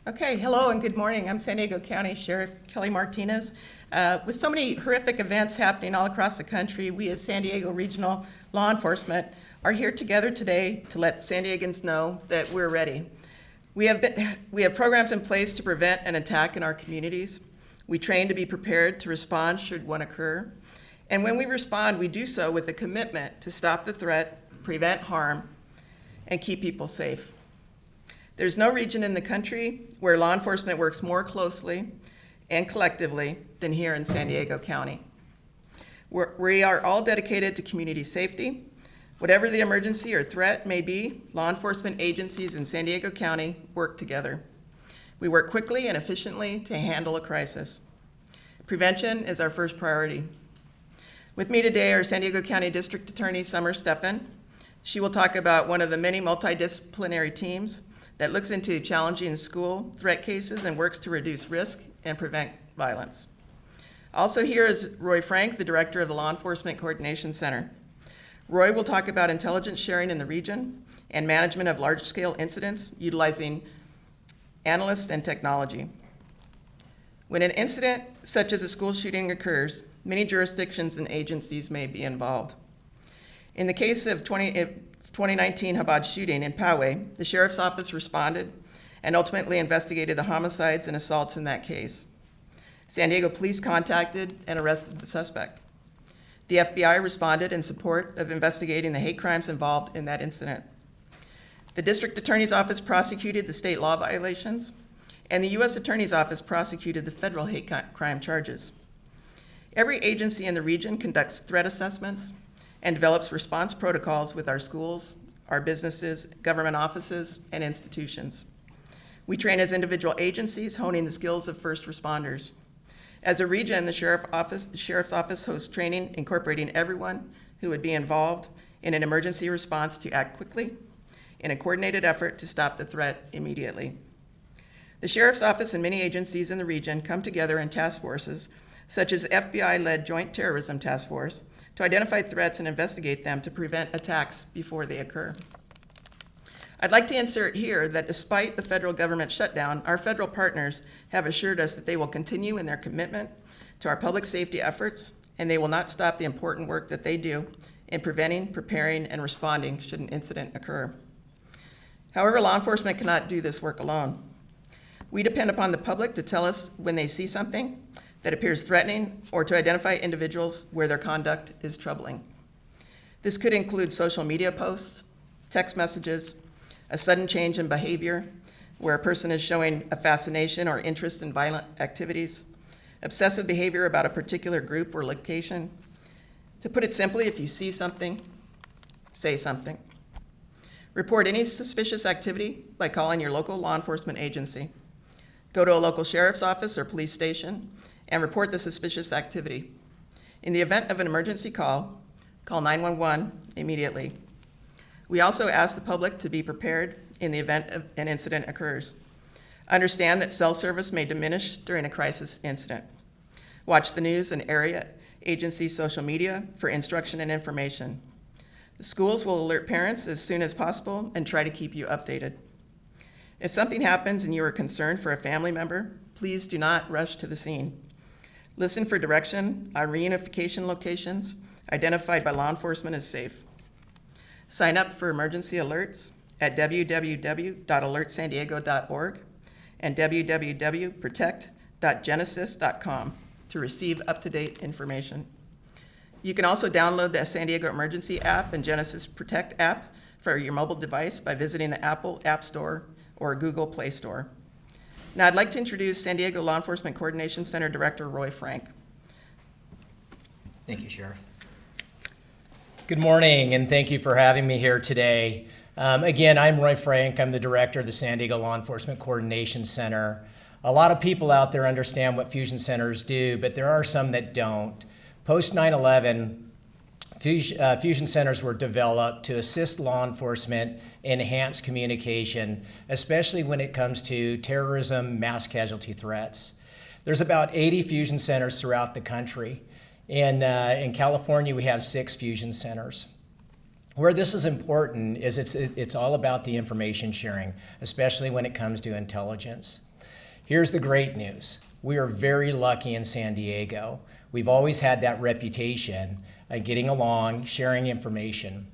Okay, hello and good morning. I'm San Diego County Sheriff Kelly Martinez. With so many horrific events happening all across the country, we as San Diego Regional Law Enforcement are here together today to let San Diegans know that we're ready. We have programs in place to prevent an attack in our communities. We train to be prepared to respond should one occur. And when we respond, we do so with a commitment to stop the threat, prevent harm, and keep people safe. There's no region in the country where law enforcement works more closely and collectively than here in San Diego County. We are all dedicated to community safety. Whatever the emergency or threat may be, law enforcement agencies in San Diego County work together. We work quickly and efficiently to handle a crisis. Prevention is our first priority. With me today are San Diego County District Attorney Stephan. She will talk about one of the many multidisciplinary teams that looks into challenging school threat cases and works to reduce risk and prevent violence. Also here is Roy Frank, the Director of the Law Enforcement Coordination Center. Roy will talk about intelligence sharing in the region and management of large-scale incidents utilizing analysts and technology. When an incident such as a school shooting occurs, many jurisdictions and agencies may be involved. In the case of 2019 Chabad shooting in Poway, the Sheriff's Office responded and ultimately investigated the homicides and assaults in that case. San Diego police contacted and arrested the suspect. The FBI responded in support of investigating the hate crimes involved in that incident. The District Attorney's Office prosecuted the state law violations, and the U.S. Attorney's Office prosecuted the federal hate crime charges. Every agency in the region conducts threat assessments and develops response protocols with our schools, our businesses, government offices, and institutions. We train as individual agencies, honing the skills of first responders. As a region, the Sheriff's Office hosts training incorporating everyone who would be involved in an emergency response to act quickly in a coordinated effort to stop the threat immediately. The Sheriff's Office and many agencies in the region come together in task forces, such as FBI-led Joint Terrorism Task Force, to identify threats and investigate them to prevent attacks before they occur. I'd like to insert here that despite the federal government shutdown, our federal partners have assured us that they will continue in their commitment to our public safety efforts, and they will not stop the important work that they do in preventing, preparing, and responding should an incident occur. However, law enforcement cannot do this work alone. We depend upon the public to tell us when they see something that appears threatening or to identify individuals where their conduct is troubling. This could include social media posts, text messages, a sudden change in behavior where a person is showing a fascination or interest in violent activities, obsessive behavior about a particular group or location. To put it simply, if you see something, say something. Report any suspicious activity by calling your local law enforcement agency. Go to a local sheriff's office or police station and report the suspicious activity. In the event of an emergency call 911 immediately. We also ask the public to be prepared in the event of an incident occurs. Understand that cell service may diminish during a crisis incident. Watch the news and area agency social media for instruction and information. The schools will alert parents as soon as possible and try to keep you updated. If something happens and you are concerned for a family member, please do not rush to the scene. Listen for direction on reunification locations identified by law enforcement as safe. Sign up for emergency alerts at www.alertsandiego.org and www.protect.genesis.com to receive up-to-date information. You can also download the San Diego Emergency app and Genesis Protect app for your mobile device by visiting the Apple App Store or Google Play Store. Now I'd like to introduce San Diego Law Enforcement Coordination Center Director Roy Frank. Thank you, Sheriff. Good morning, and thank you for having me here today. Again, I'm Roy Frank. I'm the director of the San Diego Law Enforcement Coordination Center. A lot of people out there understand what fusion centers do, but there are some that don't. Post 9/11, fusion centers were developed to assist law enforcement enhance communication, especially when it comes to terrorism, mass casualty threats. There's about 80 fusion centers throughout the country. In California, we have 6 fusion centers. Where this is important is it's all about the information sharing, especially when it comes to intelligence. Here's the great news. We are very lucky in San Diego. We've always had that reputation of getting along, sharing information.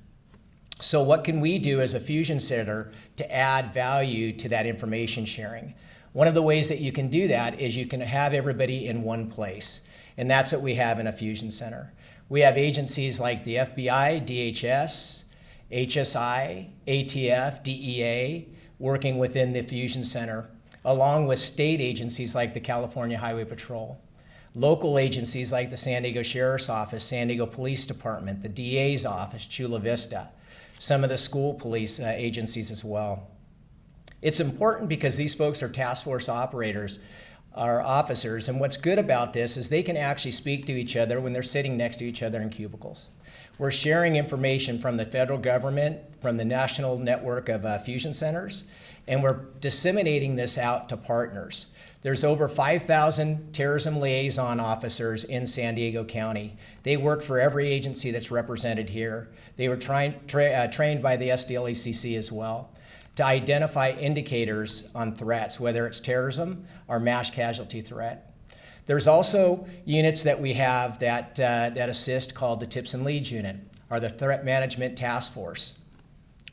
So what can we do as a fusion center to add value to that information sharing? One of the ways that you can do that is you can have everybody in one place, and that's what we have in a fusion center. We have agencies like the FBI, DHS, HSI, ATF, DEA, working within the fusion center, along with state agencies like the California Highway Patrol, local agencies like the San Diego Sheriff's Office, San Diego Police Department, the DA's office, Chula Vista, some of the school police agencies as well. It's important because these folks are task force operators, are officers, and what's good about this is they can actually speak to each other when they're sitting next to each other in cubicles. We're sharing information from the federal government, from the national network of fusion centers, and we're disseminating this out to partners. There's over 5,000 terrorism liaison officers in San Diego County. They work for every agency that's represented here. They were trained by the LECC as well to identify indicators on threats, whether it's terrorism or mass casualty threat. There's also units that we have that assist called the Tips and Leads Unit, or the Threat Management Task Force.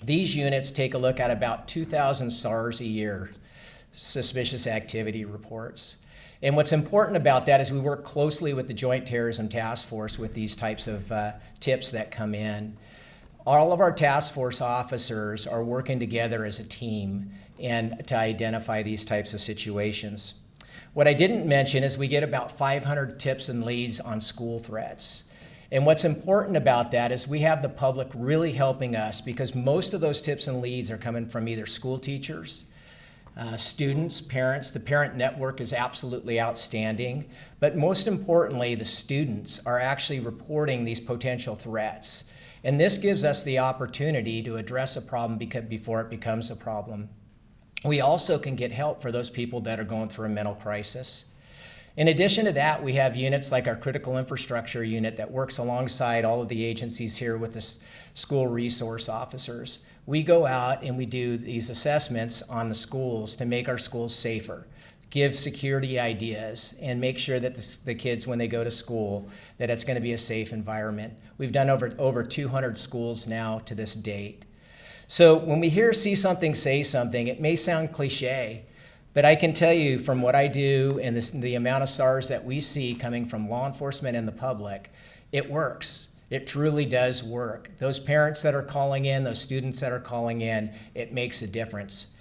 These units take a look at about 2,000 SARS a year, suspicious activity reports. And what's important about that is we work closely with the Joint Terrorism Task Force with these types of tips that come in. All of our task force officers are working together as a team and to identify these types of situations. What I didn't mention is we get about 500 tips and leads on school threats. And what's important about that is we have the public really helping us because most of those tips and leads are coming from either school teachers, students, parents. The parent network is absolutely outstanding. But most importantly, the students are actually reporting these potential threats. And this gives us the opportunity to address a problem before it becomes a problem. We also can get help for those people that are going through a mental crisis. In addition to that, we have units like our critical infrastructure unit that works alongside all of the agencies here with the school resource officers. We go out and we do these assessments on the schools to make our schools safer, give security ideas, and make sure that the kids, when they go to school, that it's going to be a safe environment. We've done over 200 schools now to this date. So when we see something, say something, it may sound cliche, but I can tell you from what I do and the amount of SARS that we see coming from law enforcement and the public, it works. It truly does work. Those parents that are calling in, those students that are calling in, it makes a difference.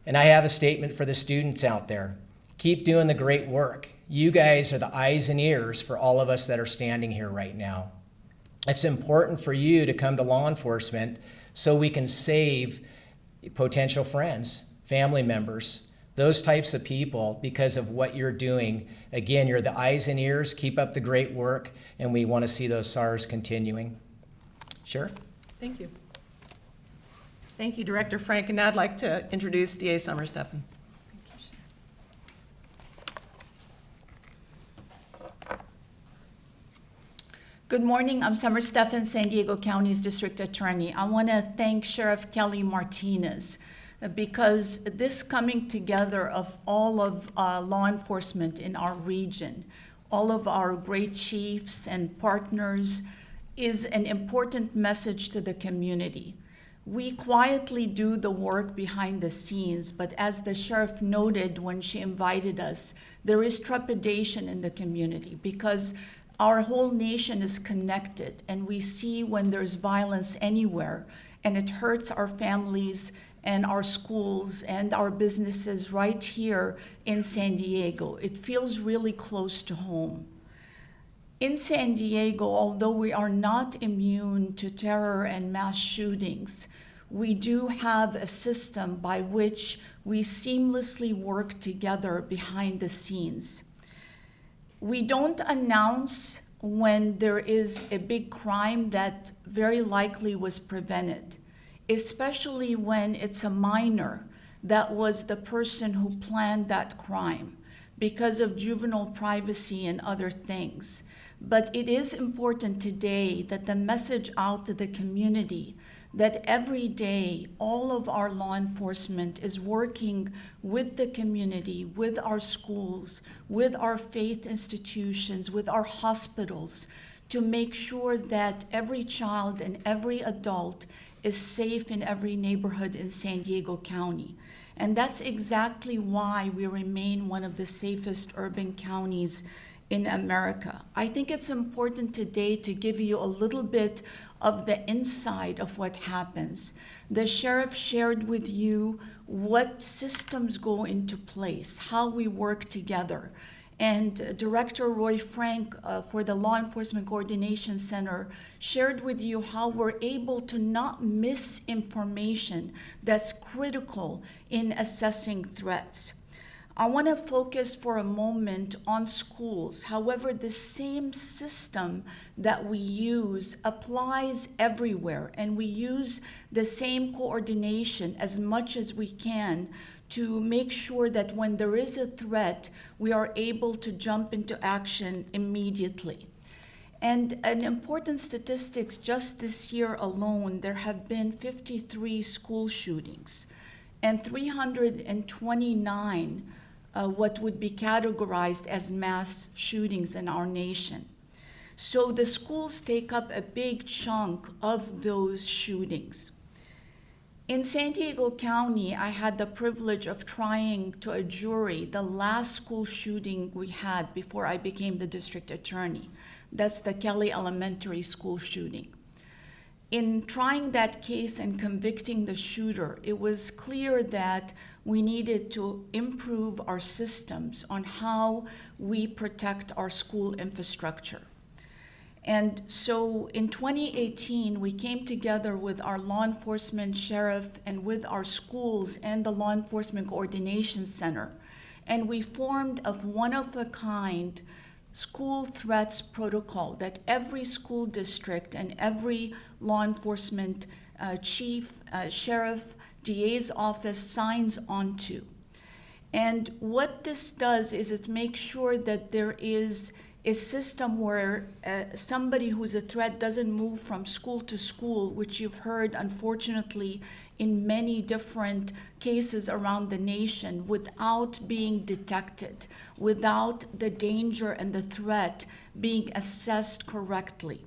And I have a statement for the students out there. Keep doing the great work. You guys are the eyes and ears for all of us that are standing here right now. It's important for you to come to law enforcement so we can save potential friends, family members, those types of people because of what you're doing. Again, you're the eyes and ears, keep up the great work, and we want to see those SARS continuing. Sheriff? Thank you. Thank you, Director Frank. And now I'd like to introduce DA Summer Stephan. Good morning. I'm Summer Stephan, San Diego County's District Attorney. I want to thank Sheriff Kelly Martinez because this coming together of all of law enforcement in our region, all of our great chiefs and partners, is an important message to the community. We quietly do the work behind the scenes, but as the sheriff noted when she invited us, there is trepidation in the community because our whole nation is connected, and we see when there's violence anywhere, and it hurts our families and our schools and our businesses right here in San Diego. It feels really close to home. In San Diego, although we are not immune to terror and mass shootings, we do have a system by which we seamlessly work together behind the scenes. We don't announce when there is a big crime that very likely was prevented, especially when it's a minor that was the person who planned that crime because of juvenile privacy and other things. But it is important today that the message out to the community that every day all of our law enforcement is working with the community, with our schools, with our faith institutions, with our hospitals, to make sure that every child and every adult is safe in every neighborhood in San Diego County. And that's exactly why we remain one of the safest urban counties in America. I think it's important today to give you a little bit of the inside of what happens. The sheriff shared with you what systems go into place, how we work together. And Director Roy Frank for the Law Enforcement Coordination Center shared with you how we're able to not miss information that's critical in assessing threats. I want to focus for a moment on schools. However, the same system that we use applies everywhere, and we use the same coordination as much as we can to make sure that when there is a threat, we are able to jump into action immediately. And an important statistics, just this year alone, there have been 53 school shootings and 329 what would be categorized as mass shootings in our nation. So the schools take up a big chunk of those shootings. In San Diego County, I had the privilege of trying to a jury the last school shooting we had before I became the district attorney. That's the Kelly Elementary School shooting. In trying that case and convicting the shooter, it was clear that we needed to improve our systems on how we protect our school infrastructure. And so in 2018, we came together with our law enforcement sheriff and with our schools and the Law Enforcement Coordination Center. And we formed a one-of-a-kind school threats protocol that every school district and every law enforcement chief, sheriff, DA's office signs onto. And what this does is it makes sure that there is a system where somebody who's a threat doesn't move from school to school, which you've heard, unfortunately, in many different cases around the nation, without being detected, without the danger and the threat being assessed correctly.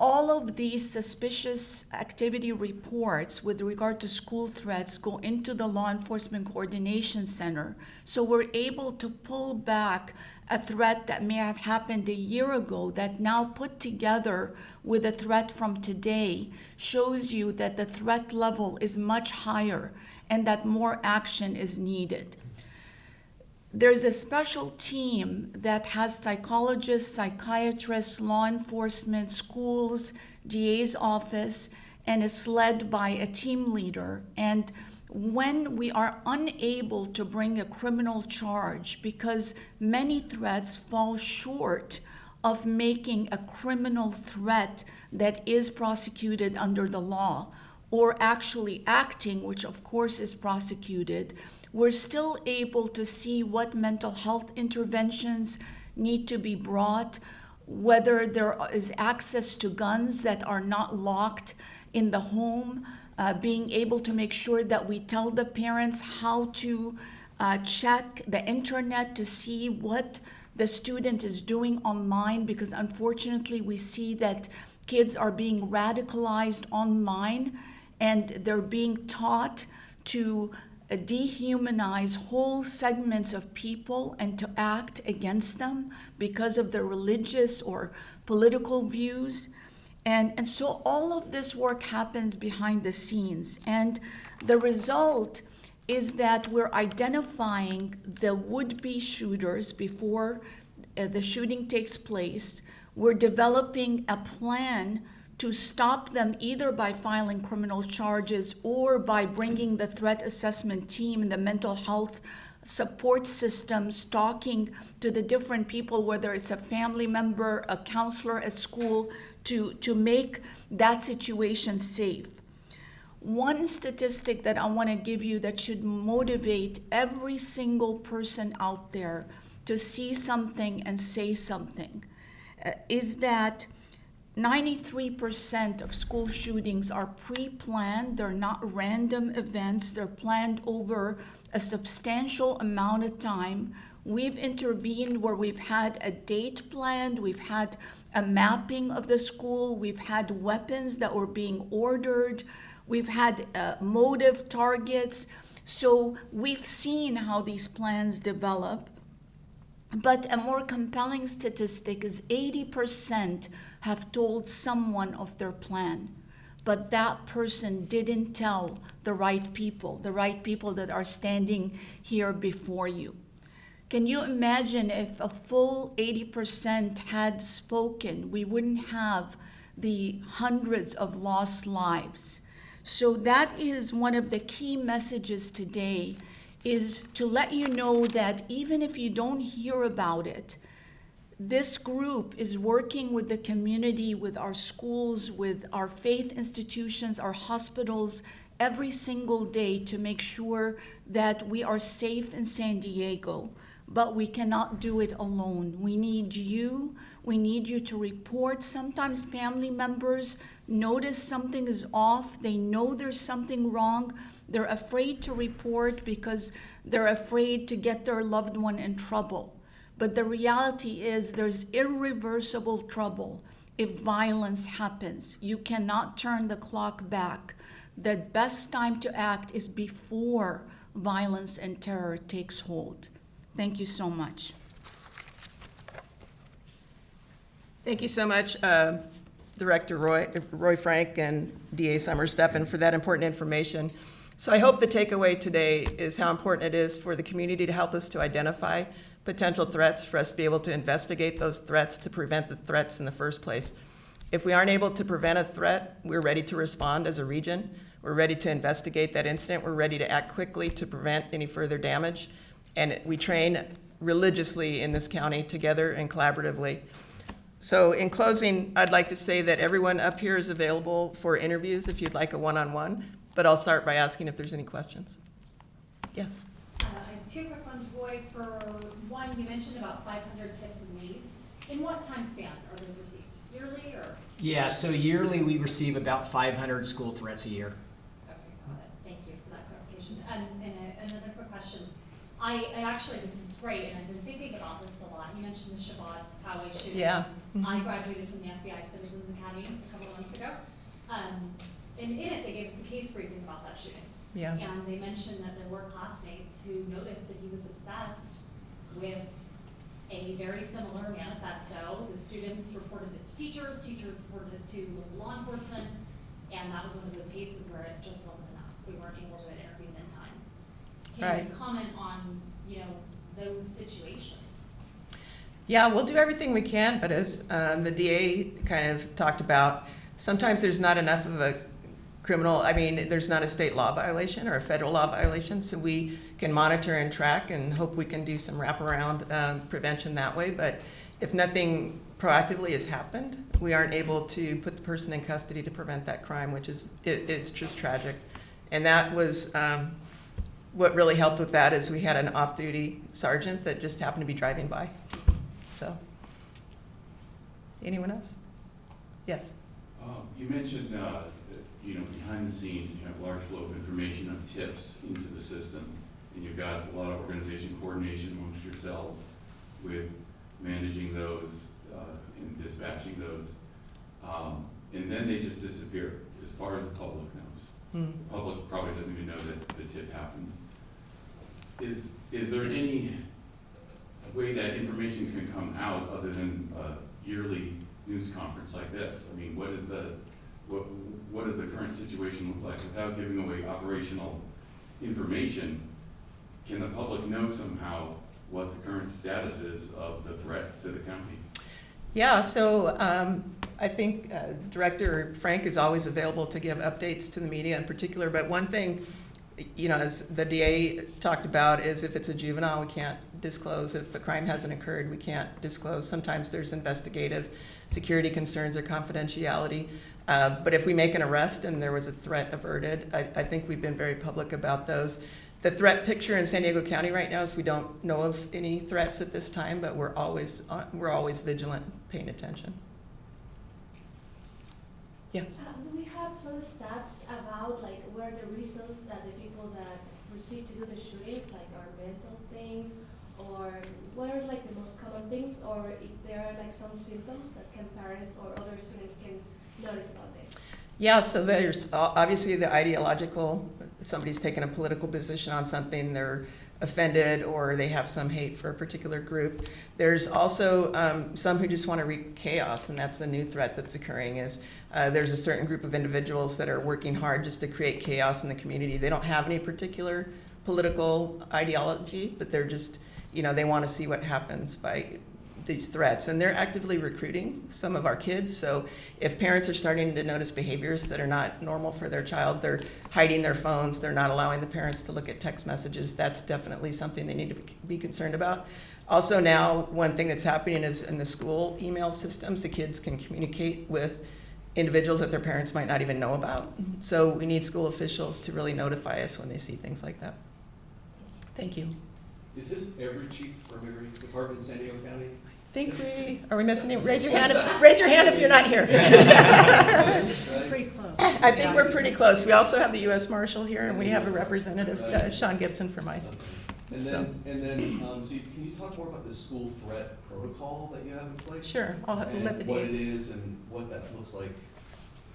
All of these suspicious activity reports with regard to school threats go into the Law Enforcement Coordination Center, so we're able to pull back a threat that may have happened a year ago that now put together with a threat from today shows you that the threat level is much higher and that more action is needed. There's a special team that has psychologists, psychiatrists, law enforcement, schools, DA's office, and is led by a team leader. And when we are unable to bring a criminal charge, because many threats fall short of making a criminal threat that is prosecuted under the law, or actually acting, which of course is prosecuted, we're still able to see what mental health interventions need to be brought, whether there is access to guns that are not locked in the home, being able to make sure that we tell the parents how to check the internet to see what the student is doing online, because unfortunately we see that kids are being radicalized online and they're being taught to dehumanize whole segments of people and to act against them because of their religious or political views. And so all of this work happens behind the scenes. And the result is that we're identifying the would-be shooters before the shooting takes place. We're developing a plan to stop them either by filing criminal charges or by bringing the threat assessment team and the mental health support systems, talking to the different people, whether it's a family member, a counselor at school, to make that situation safe. One statistic that I want to give you that should motivate every single person out there to see something and say something is that 93% of school shootings are pre-planned. They're not random events. They're planned over a substantial amount of time. We've intervened where we've had a date planned, we've had a mapping of the school, we've had weapons that were being ordered, we've had motive targets. So we've seen how these plans develop. But a more compelling statistic is 80% have told someone of their plan, but that person didn't tell the right people that are standing here before you. Can you imagine if a full 80% had spoken, we wouldn't have the hundreds of lost lives. So that is one of the key messages today, is to let you know that even if you don't hear about it, this group is working with the community, with our schools, with our faith institutions, our hospitals, every single day to make sure that we are safe in San Diego. But we cannot do it alone. We need you. We need you to report. Sometimes family members notice something is off. They know there's something wrong. They're afraid to report because they're afraid to get their loved one in trouble. But the reality is there's irreversible trouble if violence happens. You cannot turn the clock back. The best time to act is before violence and terror takes hold. Thank you so much. Thank you so much, Director Roy Frank and DA Stephan, for that important information. So I hope the takeaway today is how important it is for the community to help us to identify potential threats, for us to be able to investigate those threats, to prevent the threats in the first place. If we aren't able to prevent a threat, we're ready to respond as a region. We're ready to investigate that incident. We're ready to act quickly to prevent any further damage. And we train religiously in this county together and collaboratively. So in closing, I'd like to say that everyone up here is available for interviews if you'd like a one-on-one, but I'll start by asking if there's any questions. Yes. I have two quick ones, Roy. For one, you mentioned about 500 tips and leads. In what time span are those received? Yearly or? Yeah, so yearly we receive about 500 school threats a year. Okay, got it. Thank you for that clarification. And another quick question. I actually, this is great, and I've been thinking about this a lot. You mentioned the Shabbat highway shooting. Yeah. I graduated from the FBI Citizens Academy a couple of months ago. And in it, they gave us the case briefing about that shooting. Yeah. And they mentioned that there were classmates who noticed that he was obsessed with a very similar manifesto. The students reported it to teachers reported it to law enforcement, and that was one of those cases where it just wasn't enough. We weren't able to intervene in time. Can you comment on, those situations? Yeah, we'll do everything we can, but as the DA kind of talked about, sometimes there's not enough of a there's not a state law violation or a federal law violation, so we can monitor and track and hope we can do some wraparound prevention that way. But if nothing proactively has happened, we aren't able to put the person in custody to prevent that crime, which is, it's just tragic. And that was, what really helped with that is we had an off-duty sergeant that just happened to be driving by. So, anyone else? Yes. You mentioned behind the scenes, you have a large flow of information of tips into the system, and you've got a lot of organization coordination amongst yourselves with managing those and dispatching those. And then they just disappear, as far as the public knows. The public probably doesn't even know that the tip happened. Is there any way that information can come out other than a yearly news conference like this? I mean, what does the current situation look like? Without giving away operational information, can the public know somehow what the current status is of the threats to the county? Yeah, so I think Director Frank is always available to give updates to the media in particular, but one thing, as the DA talked about, is if it's a juvenile, we can't disclose. If a crime hasn't occurred, we can't disclose. Sometimes there's investigative security concerns or confidentiality. But if we make an arrest and there was a threat averted, I think we've been very public about those. The threat picture in San Diego County right now is we don't know of any threats at this time, but we're always vigilant, paying attention. Yeah. Do we have some stats about like what are the reasons that the people that proceed to do the shootings, like are mental things, or what are like the most common things, or if there are like some symptoms that can parents or other students can notice about this? Yeah, so there's obviously the ideological, somebody's taken a political position on something, they're offended, or they have some hate for a particular group. There's also some who just want to wreak chaos, and that's a new threat that's occurring, is there's a certain group of individuals that are working hard just to create chaos in the community. They don't have any particular political ideology, but they're just, they want to see what happens by these threats, and they're actively recruiting some of our kids. So if parents are starting to notice behaviors that are not normal for their child, they're hiding their phones, they're not allowing the parents to look at text messages, that's definitely something they need to be concerned about. Also now, one thing that's happening is in the school email systems, the kids can communicate with individuals that their parents might not even know about. So we need school officials to really notify us when they see things like that. Thank you. Is this every chief from every department in San Diego County? Are we missing anyone? Raise your hand if you're not here. Pretty close. I think we're pretty close. We also have the U.S. Marshal here, and we have a representative, Sean Gibson from ICE. And then, so can you talk more about the school threat protocol that you have in place? Sure, I'll let the And what it DA. is and what that looks like.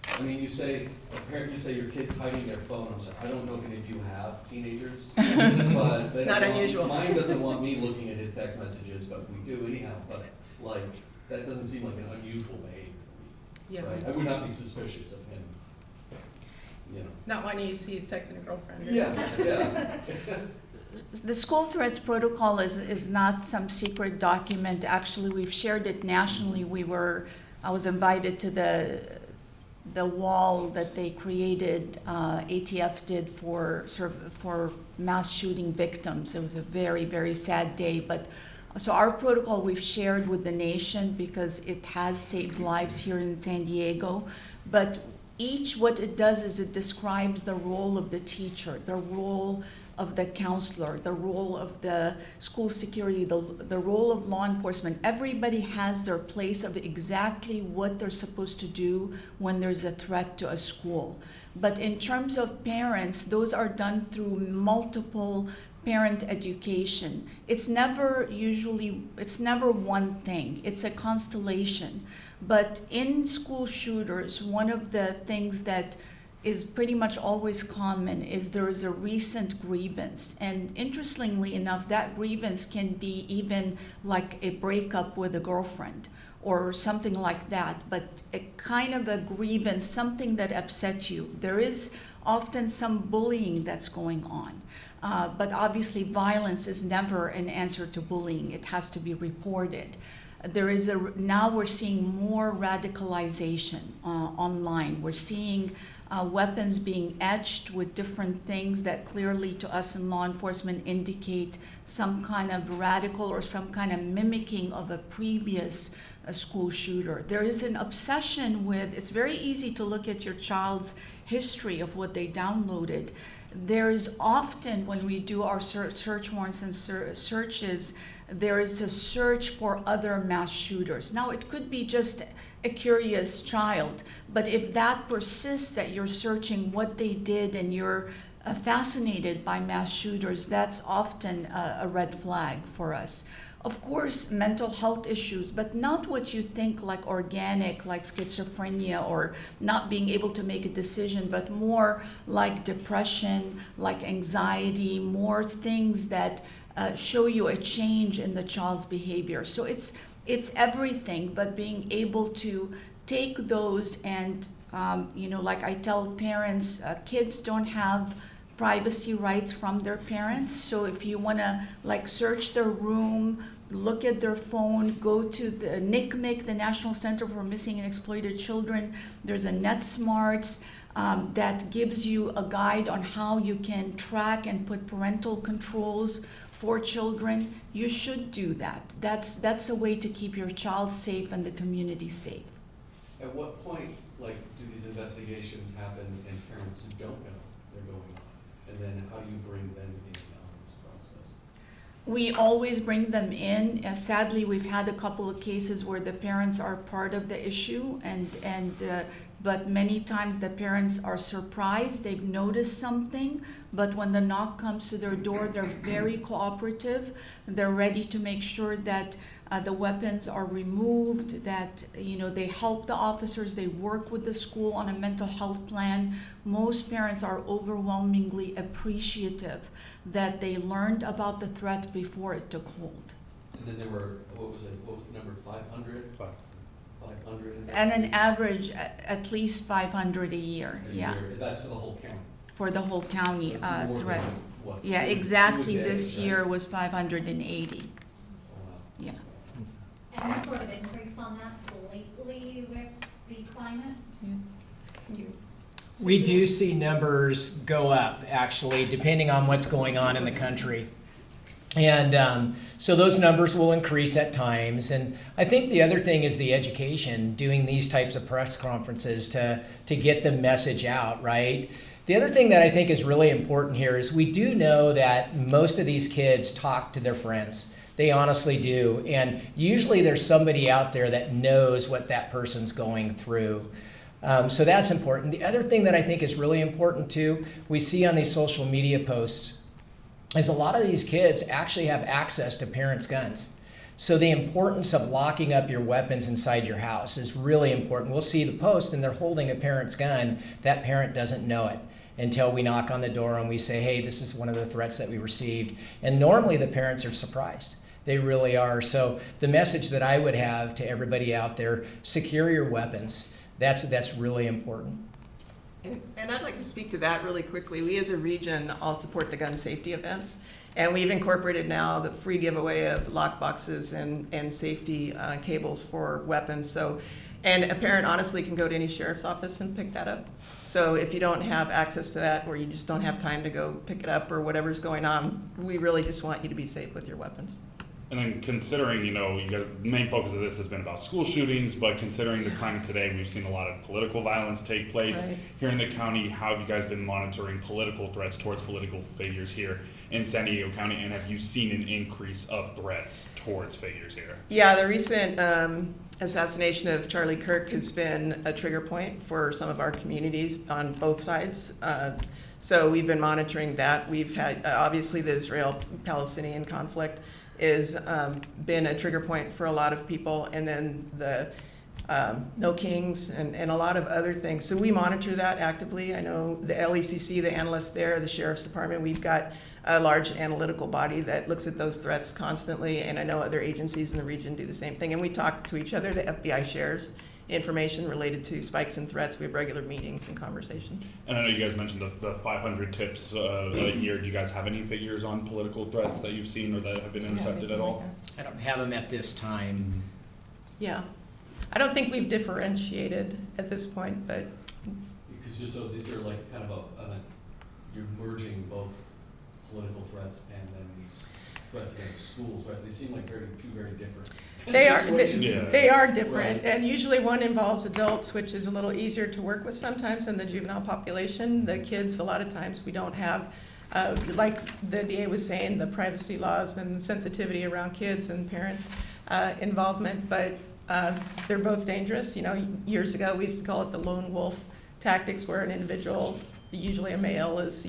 I mean, you say your kid's hiding their phone. I'm sorry, I don't know if any of you have teenagers, but It's not unusual. Mine doesn't want me looking at his text messages, but we do anyhow. But like, that doesn't seem like an unusual behavior. Yeah, Right? I would not be suspicious of him. not wanting you to see he's texting a girlfriend. Yeah. The school threats protocol is not some secret document. Actually, we've shared it nationally. I was invited to the wall that they created, ATF did for mass shooting victims. It was a very, very sad day. But so our protocol we've shared with the nation because it has saved lives here in San Diego. But what it does is it describes the role of the teacher, the role of the counselor, the role of the school security, the role of law enforcement. Everybody has their place of exactly what they're supposed to do when there's a threat to a school. But in terms of parents, those are done through multiple parent education. It's never one thing. It's a constellation. But in school shooters, one of the things that is pretty much always common is there is a recent grievance. And interestingly enough, that grievance can be even like a breakup with a girlfriend or something like that, but a kind of a grievance, something that upsets you. There is often some bullying that's going on. But obviously violence is never an answer to bullying. It has to be reported. Now we're seeing more radicalization online. We're seeing weapons being etched with different things that clearly to us in law enforcement indicate some kind of radical or some kind of mimicking of a previous school shooter. There is an obsession it's very easy to look at your child's history of what they downloaded. There is often, when we do our search warrants and searches, there is a search for other mass shooters. Now, it could be just a curious child, but if that persists, that you're searching what they did and you're fascinated by mass shooters, that's often a red flag for us. Of course, mental health issues, but not what you think like organic, like schizophrenia or not being able to make a decision, but more like depression, like anxiety, more things that show you a change in the child's behavior. So it's everything, but being able to take those and, like I tell parents, kids don't have privacy rights from their parents. So if you want to search their room, look at their phone, go to the NCMEC, the National Center for Missing and Exploited Children. There's a NetSmarts that gives you a guide on how you can track and put parental controls for children. You should do that. That's a way to keep your child safe and the community safe. At what point, do these investigations happen and parents don't know they're going on? And then how do you bring them in on this process? We always bring them in. Sadly, we've had a couple of cases where the parents are part of the issue and but many times the parents are surprised, they've noticed something, but when the knock comes to their door, they're very cooperative. They're ready to make sure that the weapons are removed, that they help the officers, they work with the school on a mental health plan. Most parents are overwhelmingly appreciative that they learned about the threat before it took hold. And then there were, what was the number, 500? 500? And an average at least 500 a year, yeah, That's for the whole county. for the whole county That's more than, threats. what, Yeah, two a exactly, day, this right? year was 580, Oh, wow. yeah. Any sort of increase on that lately with the climate? We do see numbers go up, actually, depending on what's going on in the country. And so those numbers will increase at times. And I think the other thing is the education, doing these types of press conferences to get the message out, right? The other thing that I think is really important here is we do know that most of these kids talk to their friends. They honestly do. And usually there's somebody out there that knows what that person's going through. So that's important. The other thing that I think is really important too, we see on these social media posts, is a lot of these kids actually have access to parents' guns. So the importance of locking up your weapons inside your house is really important. We'll see the post and they're holding a parent's gun. That parent doesn't know it until we knock on the door and we say, hey, this is one of the threats that we received. And normally the parents are surprised. They really are. So the message that I would have to everybody out there, secure your weapons. That's really important. And I'd like to speak to that really quickly. We as a region all support the gun safety events, and we've incorporated now the free giveaway of lock boxes and safety cables for weapons. So, and a parent honestly can go to any sheriff's office and pick that up. So if you don't have access to that, or you just don't have time to go pick it up, or whatever's going on, we really just want you to be safe with your weapons. And then considering, you got the main focus of this has been about school shootings, but considering the climate today, we've seen a lot of political violence take place Right. here in the county. How have you guys been monitoring political threats towards political figures here in San Diego County? And have you seen an increase of threats towards figures here? Yeah, the recent assassination of Charlie Kirk has been a trigger point for some of our communities on both sides. So we've been monitoring that. We've had, obviously, the Israel-Palestinian conflict is been a trigger point for a lot of people, and then the No Kings and a lot of other things. So we monitor that actively. I know the LECC, the analysts there, the Sheriff's Department, we've got a large analytical body that looks at those threats constantly, and I know other agencies in the region do the same thing. And we talk to each other. The FBI shares information related to spikes and threats. We have regular meetings and conversations. And I know you guys mentioned the 500 tips a year. Do you guys have any figures on political threats that you've seen or that have been intercepted at all? I don't have them at this time. Yeah. I don't think we've differentiated at this point, but Because so these are like kind of you're merging both political threats and then these threats against schools, right? They seem like two very different they are situations. Yeah. they are different, Right. and usually one involves adults, which is a little easier to work with sometimes than the juvenile population. The kids, a lot of times, we don't have, like the DA was saying, the privacy laws and sensitivity around kids and parents' involvement, but they're both dangerous. Years ago, we used to call it the lone wolf tactics, where an individual, usually a male, is,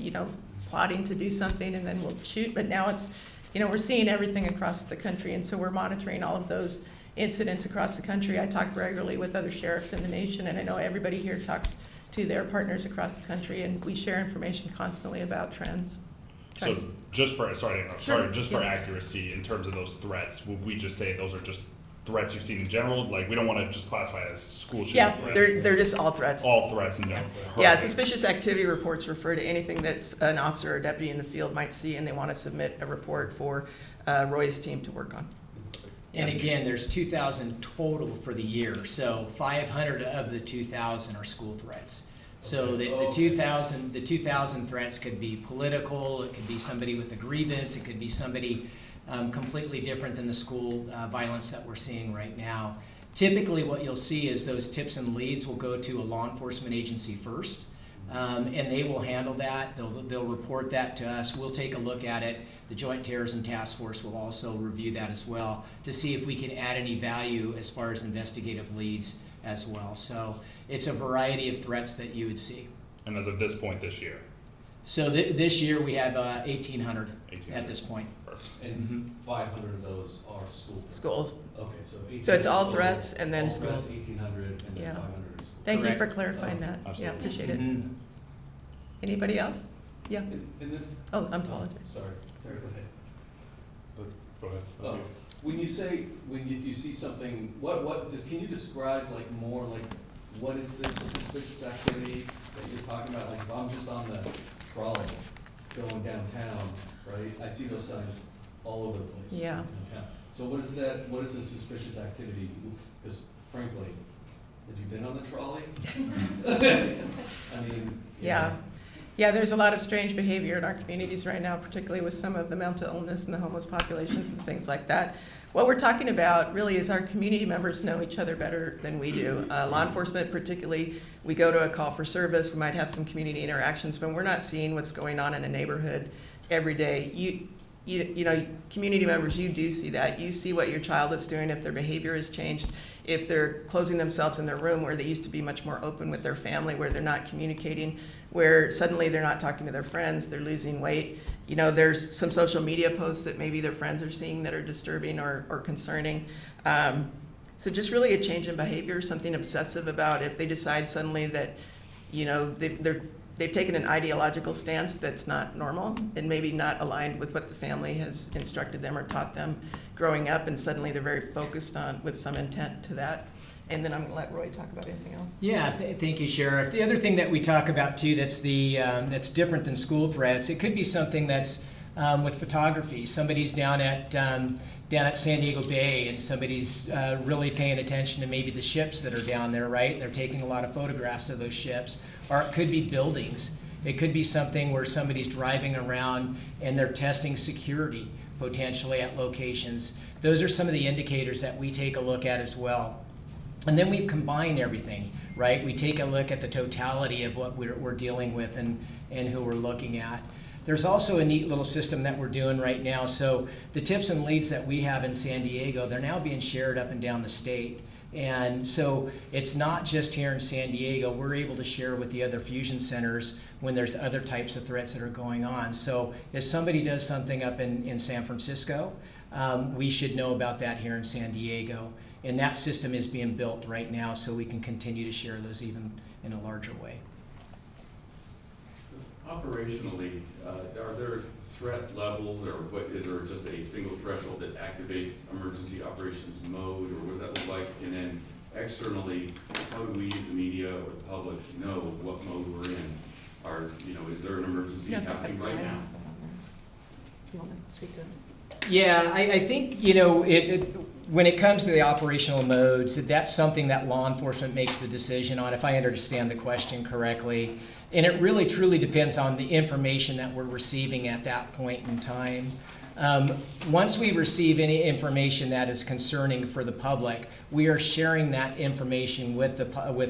plotting to do something and then will shoot, but now it's, we're seeing everything across the country, and so we're monitoring all of those incidents across the country. I talk regularly with other sheriffs in the nation, and I know everybody here talks to their partners across the country, and we share information constantly about trends. So just for, just for Yeah. accuracy, in terms of those threats, would we just say those are just threats you've seen in general? Like, we don't want to just classify it as school shooting Yeah, threats. they're just all threats. All threats in general. Yeah, Perfect. suspicious activity reports refer to anything that an officer or deputy in the field might see, and they want to submit a report for Roy's team to work on. And again, there's 2,000 total for the year, so 500 of the 2,000 are school threats. So Okay. the 2,000 threats could be political, it could be somebody with a grievance, it could be somebody completely different than the school violence that we're seeing right now. Typically what you'll see is those tips and leads will go to a law enforcement agency first, and they will handle that. They'll report that to us. We'll take a look at it. The Joint Terrorism Task Force will also review that as well to see if we can add any value as far as investigative leads as well. So it's a variety of threats that you would see. And as of this point this year? So this year we have 1,800 1,800. at this point. Perfect. And 500 of those are school threats. Schools. Okay, so 1,800 So it's all total, threats and then all threats, schools. 1,800, and then Yeah. 500 are schools. Thank you for Correct. clarifying that. Yeah, Absolutely. appreciate it. Mhm. Anybody else? Yeah. And then, Oh, I apologize. sorry, go ahead. Go ahead. Oh, when you say, if you see something, can you describe like more like, what is this suspicious activity that you're talking about? Like if I'm just on the trolley going downtown, right, I see those signs all over the place. Yeah. Downtown. So what is the suspicious activity? Because frankly, have you been on the trolley? I mean. you Yeah. know, Yeah, there's a lot of strange behavior in our communities right now, particularly with some of the mental illness and the homeless populations and things like that. What we're talking about really is our community members know each other better than we do. Law enforcement particularly, we go to a call for service, we might have some community interactions, but we're not seeing what's going on in a neighborhood every day. You know, community members, you do see that. You see what your child is doing, if their behavior has changed, if they're closing themselves in their room where they used to be much more open with their family, where they're not communicating, where suddenly they're not talking to their friends, they're losing weight. You know, there's some social media posts that maybe their friends are seeing that are disturbing or concerning. So just really a change in behavior, something obsessive about if they decide suddenly that, you know, they've taken an ideological stance that's not normal and maybe not aligned with what the family has instructed them or taught them growing up, and suddenly they're very focused on with some intent to that. And then I'm going to let Roy talk about anything else. Yeah, thank you, Sheriff. The other thing that we talk about too, that's that's different than school threats. It could be something that's with photography. Somebody's down at San Diego Bay, and somebody's really paying attention to maybe the ships that are down there, right? And they're taking a lot of photographs of those ships. Or it could be buildings. It could be something where somebody's driving around and they're testing security potentially at locations. Those are some of the indicators that we take a look at as well. And then we combine everything, right? We take a look at the totality of what we're dealing with and who we're looking at. There's also a neat little system that we're doing right now. So the tips and leads that we have in San Diego, they're now being shared up and down the state. And so it's not just here in San Diego. We're able to share with the other fusion centers when there's other types of threats that are going on. So if somebody does something up in San Francisco, we should know about that here in San Diego. And that system is being built right now so we can continue to share those even in a larger way. Operationally, are there threat levels, or is there just a single threshold that activates emergency operations mode, or what does that look like? And then externally, how do we as the media or the public know what mode we're in? Is there an emergency happening right now? You want to speak to it? Yeah, I think, when it comes to the operational modes, that's something that law enforcement makes the decision on, if I understand the question correctly. And it really truly depends on the information that we're receiving at that point in time. Once we receive any information that is concerning for the public, we are sharing that information with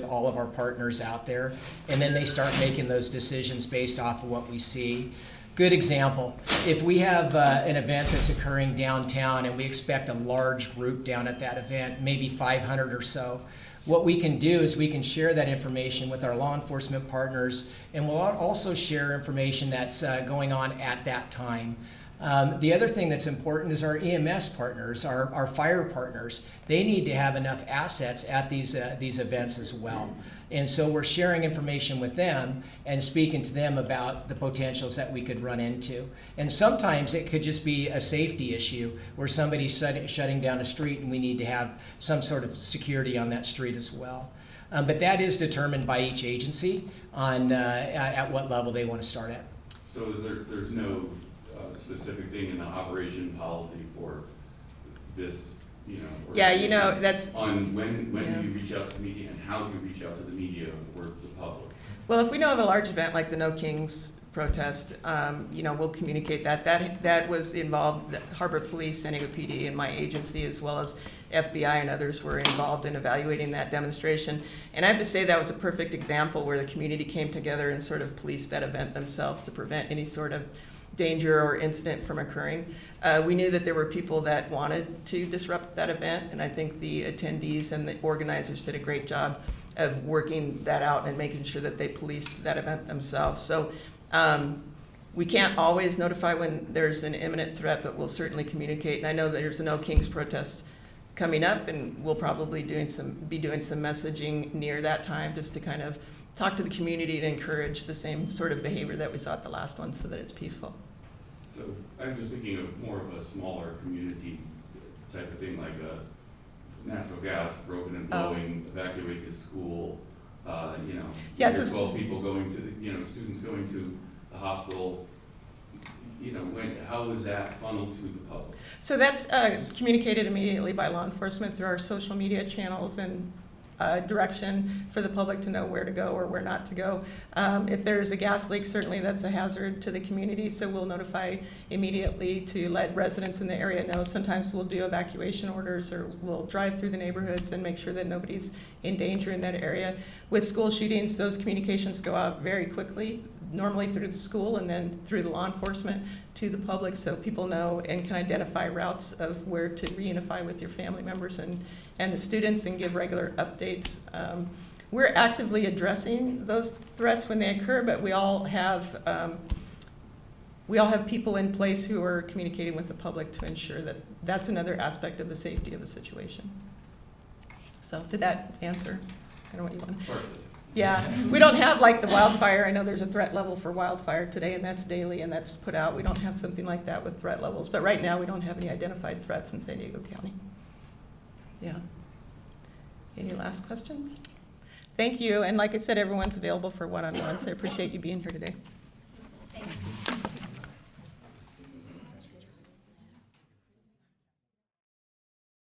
all of our partners out there, and then they start making those decisions based off of what we see. Good example, if we have an event that's occurring downtown and we expect a large group down at that event, maybe 500 or so, what we can do is we can share that information with our law enforcement partners, and we'll also share information that's going on at that time. The other thing that's important is our EMS partners, our fire partners. They need to have enough assets at these events as well. And so we're sharing information with them and speaking to them about the potentials that we could run into. And sometimes it could just be a safety issue where somebody's shutting down a street and we need to have some sort of security on that street as well. But that is determined by each agency on at what level they want to start at. So there's no specific thing in the operation policy for this, or Yeah, that's... on when do you reach out to the media and how do you reach out to the media or the public? Well, if we know of a large event like the No Kings protest, we'll communicate that. That was involved, the Harbor Police, San Diego PD, and my agency, as well as FBI and others, were involved in evaluating that demonstration. And I have to say that was a perfect example where the community came together and sort of policed that event themselves to prevent any sort of danger or incident from occurring. We knew that there were people that wanted to disrupt that event, and I think the attendees and the organizers did a great job of working that out and making sure that they policed that event themselves. So we can't always notify when there's an imminent threat, but we'll certainly communicate. And I know that there's a No Kings protest coming up, and we'll probably be doing some messaging near that time just to kind of talk to the community to encourage the same sort of behavior that we saw at the last one so that it's peaceful. So I'm just thinking of more of a smaller community type of thing, like natural gas broken and blowing, evacuate the school, you know, Yes, 10 or 12 people going to, students going to the hospital. How is that funneled to the public? So that's communicated immediately by law enforcement through our social media channels and direction for the public to know where to go or where not to go. If there's a gas leak, certainly that's a hazard to the community, so we'll notify immediately to let residents in the area know. Sometimes we'll do evacuation orders, or we'll drive through the neighborhoods and make sure that nobody's in danger in that area. With school shootings, those communications go out very quickly, normally through the school and then through the law enforcement to the public, so people know and can identify routes of where to reunify with your family members and the students and give regular updates. We're actively addressing those threats when they occur, but we all have people in place who are communicating with the public to ensure that that's another aspect of the safety of the situation. So did that answer kind of what you wanted? Partly. Yeah, we don't have like the wildfire. I know there's a threat level for wildfire today, and that's daily, and that's put out. We don't have something like that with threat levels. But right now, we don't have any identified threats in San Diego County. Yeah. Any last questions? Thank you. And like I said, everyone's available for one-on-ones. I appreciate you being here today.